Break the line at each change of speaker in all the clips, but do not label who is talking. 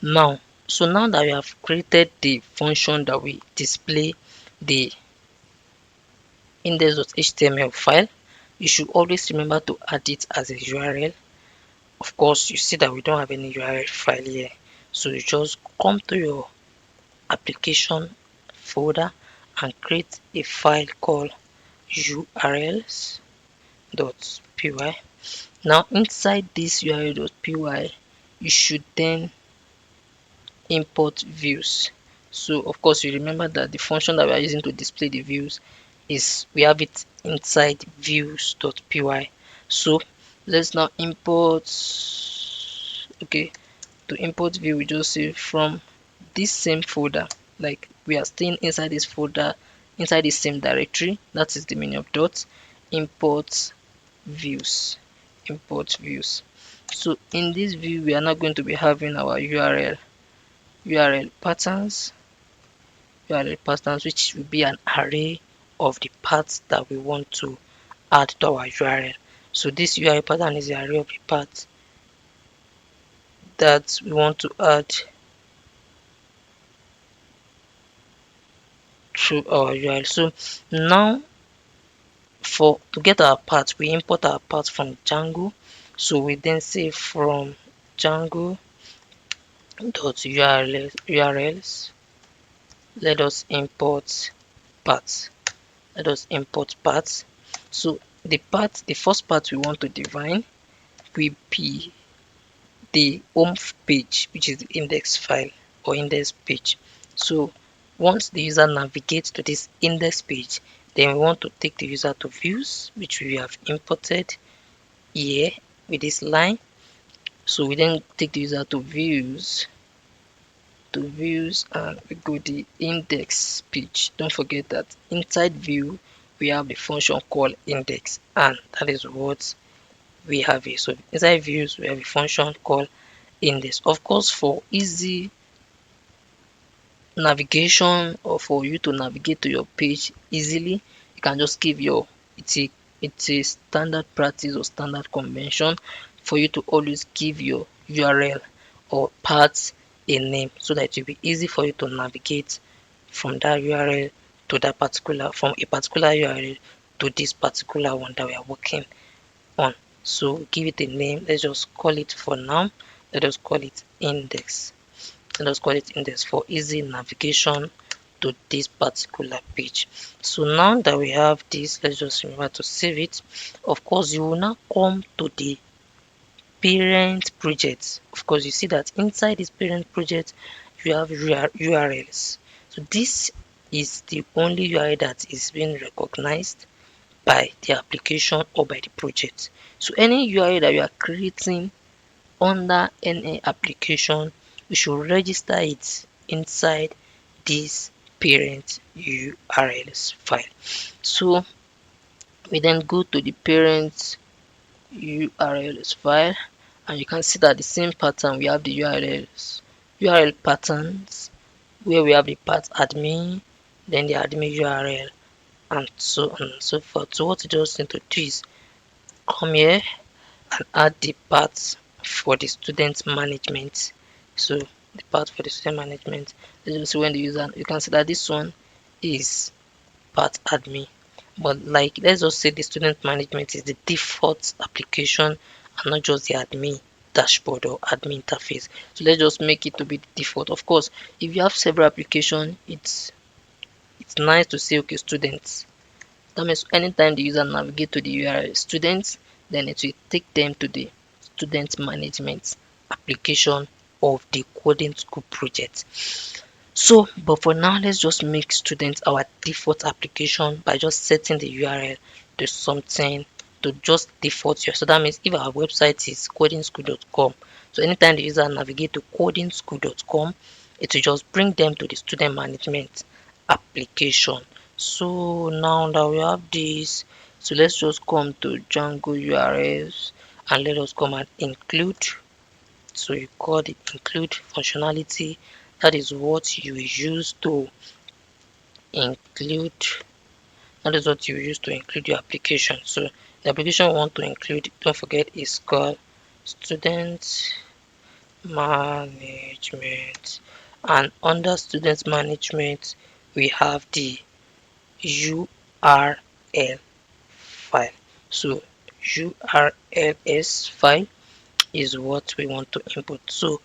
Now, so now that we have created the function that we display the index.html file, you should always remember to add it as a URL. Of course, you see that we don't have any URL file here, so you just come to your application folder and create a file called urls.py. Now inside this url.py, you should then import views. So of course you remember that the function that we are using to display the views is we have it inside views.py. So let's now import. Okay, to import view we just say from this same folder, like we are staying inside this folder, inside the same directory, that is the meaning of dot, import views. Import views. So in this view we are not going to be having our url patterns, which will be an array of the paths that we want to add to our url. So this url pattern is the array of the paths that we want to add to our url. So now for to get our path, we import our path from Django. So we then say from Django dot urls, let us import paths. Let us import paths. So the first path we want to define will be the home page, which is the index file or index page. So once the user navigates to this index page, then we want to take the user to views, which we have imported here with this line. So we then take the user to views, and we go the index page. Don't forget that inside view we have the function called index, and that is what we have here. So inside views we have a function called index. Of course, for easy navigation or for you to navigate to your page easily, you can just give your it's a standard practice or standard convention for you to always give your url or path a name, so that it will be easy for you to navigate from that url to that particular, from a particular url to this particular one that we are working on. So give it a name. Let's just call it, for now, let us call it index. Let us call it index for easy navigation to this particular page. So now that we have this, let's just remember to save it. Of course, you will now come to the parent project. Of course, you see that inside this parent project you have urls. So this is the only URL that is being recognized by the application or by the project. So any URL that you are creating under any application, we should register it inside this parent urls file. So we then go to the parent urls file, and you can see that the same pattern, we have the url patterns, where we have the path admin, then the admin url, and so on and so forth. So what you just need to do is come here and add the path for the student management. So the path for the student management, let's just see when the user, you can see that this one is path admin, but like let's just say the student management is the default application and not just the admin dashboard or admin interface. So let's just make it to be the default. Of course, if you have several applications, it's nice to say okay, students. That means anytime the user navigate to the URL students, then it will take them to the student management application of the coding school project. So, but for now, let's just make students our default application by just setting the URL to something, to just default here. So that means if our website is codingschool.com, so anytime the user navigate to codingschool.com, it will just bring them to the student management application. So now that we have this, so let's just come to Django URLs and let us come and include. So you call the include functionality. That is what you use to include. That is what you use to include your application. So the application we want to include, don't forget, is called student management, and under student management we have the URL file. So URLs file is what we want to input. So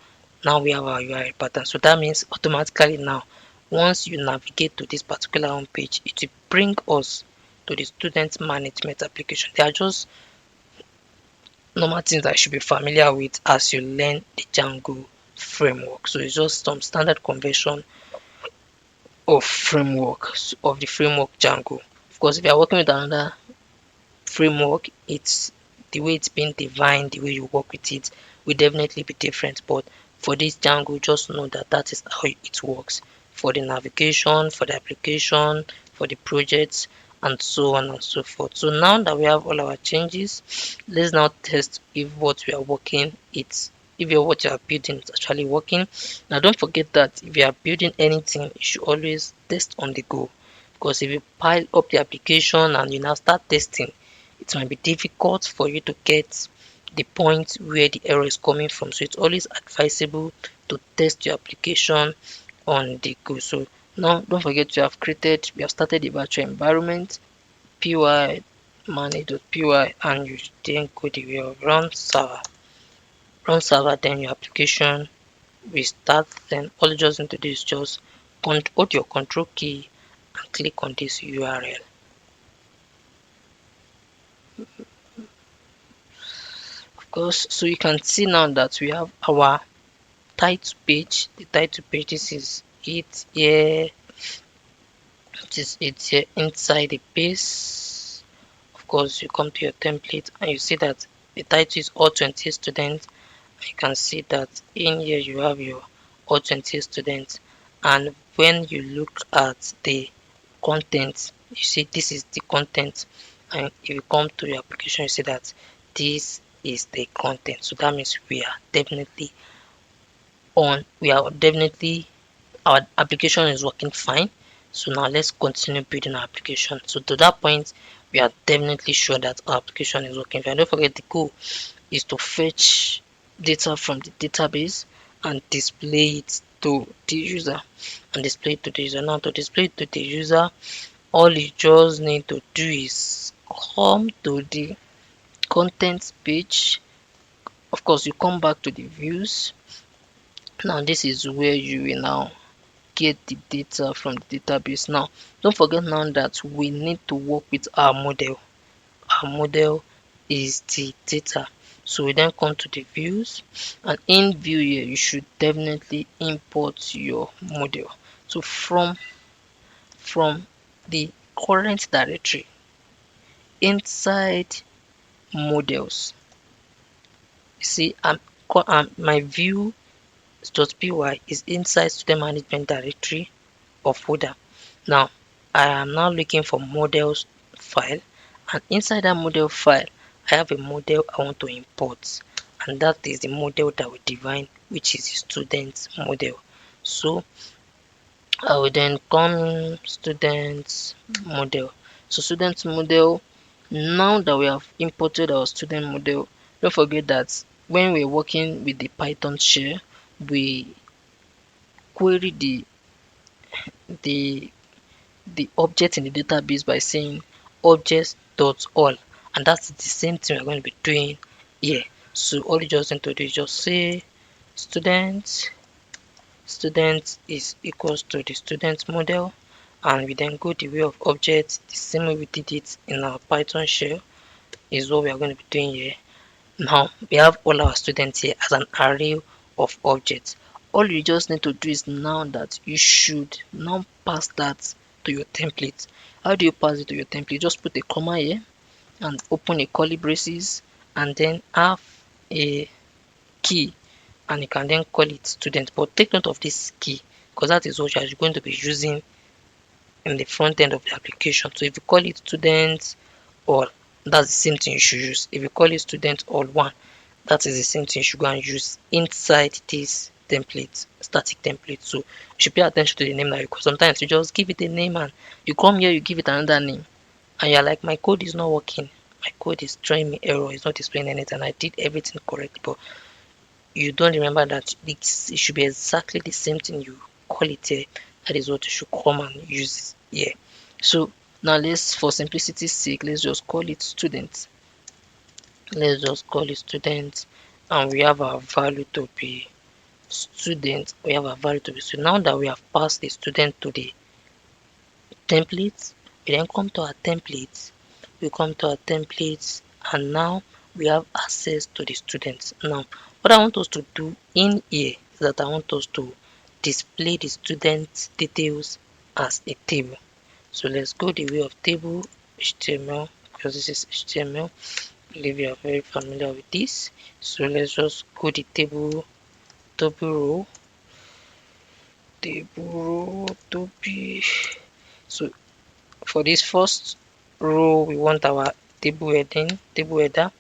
now we have our URL pattern. So that means automatically now once you navigate to this particular home page, it will bring us to the student management application. They are just normal things that you should be familiar with as you learn the Django framework. So it's just some standard conversion of the framework Django. Of course, if you are working with another framework, it's the way it's been defined, the way you work with it will definitely be different. But for this Django, just know that that is how it works for the navigation, for the application, for the projects, and so on and so forth. So now that we have all our changes, let's now test if what we are working it's if your what you are building is actually working. Now don't forget that if you are building anything, you should always test on the go, because if you pile up the application and you now start testing, it might be difficult for you to get the point where the error is coming from. So it's always advisable to test your application on the go. So now don't forget we have started the virtual environment, py manage.py, and you then go the way of run server, then your application will start. Then all you just need to do is just hold your control key and click on this URL. Of course, so you can see now that we have our title page. The title page, this is it here. It's here inside the base. Of course, you come to your template and you see that the title is all 20 students. You can see that in here you have your all 20 students, and when you look at the content, you see this is the content, and if you come to your application, you see that this is the content. So that means we are definitely our application is working fine. So now let's continue building our application. So to that point, we are definitely sure that our application is working fine. Don't forget the goal is to fetch data from the database and display it to the user. Now to display it to the user, all you just need to do is come to the content page. Of course, you come back to the views. Now this is where you will now get the data from the database. Now don't forget now that we need to work with our model. Our model is the data. So we then come to the views, and in view here you should definitely import your model. So from the current directory inside models, you see my view.py is inside student management directory of folder. Now I am now looking for models file, and inside that model file I have a model I want to import, and that is the model that we define, which is the student model. So I will then come student model. So student model, now that we have imported our student model, don't forget that when we're working with the Python shell, we query the the object in the database by saying objects.all, and that's the same thing we're going to be doing here. So all you just need to do is just say student is equals to the student model, and we then go the way of objects the same way we did it in our Python shell is what we are going to be doing here. Now we have all our students here as an array of objects. All you just need to do is now that you should now pass that to your template. How do you pass it to your template? Just put a comma here and open a curly braces, and then have a key, and you can then call it student. But take note of this key, because that is what you are going to be using in the front end of the application. So if you call it student all, that's the same thing you should use. If you call it student all one, that is the same thing you should go and use inside this template, static template. So you should pay attention to the name now, because sometimes you just give it a name and you come here, you give it another name, and you're like, my code is not working, my code is throwing me error, it's not displaying anything, I did everything correct, but you don't remember that it should be exactly the same thing you call it here. That is what you should come and use here. So now let's, for simplicity's sake, let's just call it student. Let's just call it student, and we have our value to be student. We have our value to be student. Now that we have passed the student to the templates, we then come to our templates. We come to our templates, and now we have access to the students. Now, what I want us to do in here is that I want us to display the students' details as a table. So let's go the way of table HTML, because this is HTML. I believe you are very familiar with this. So let's just go the table row, to be. So for this first row, we want our table header.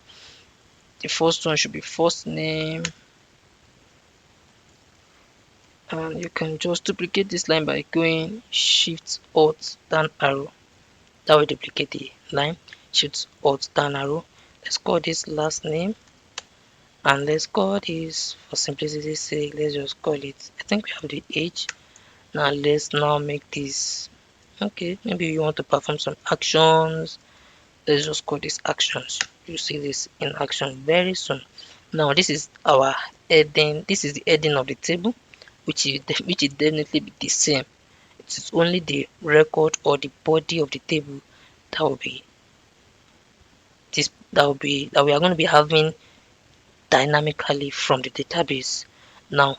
The first one should be first name, and you can just duplicate this line by going shift alt down arrow. That will duplicate the line. Shift alt down arrow. Let's call this last name, and let's call this, for simplicity's sake, let's just call it, I think we have the age. Now let's now make this, okay, maybe you want to perform some actions. Let's just call this actions. You see this in action very soon. Now this is our heading. This is the heading of the table, which is definitely be the same. It is only the record or the body of the table that will be that we are going to be having dynamically from the database. Now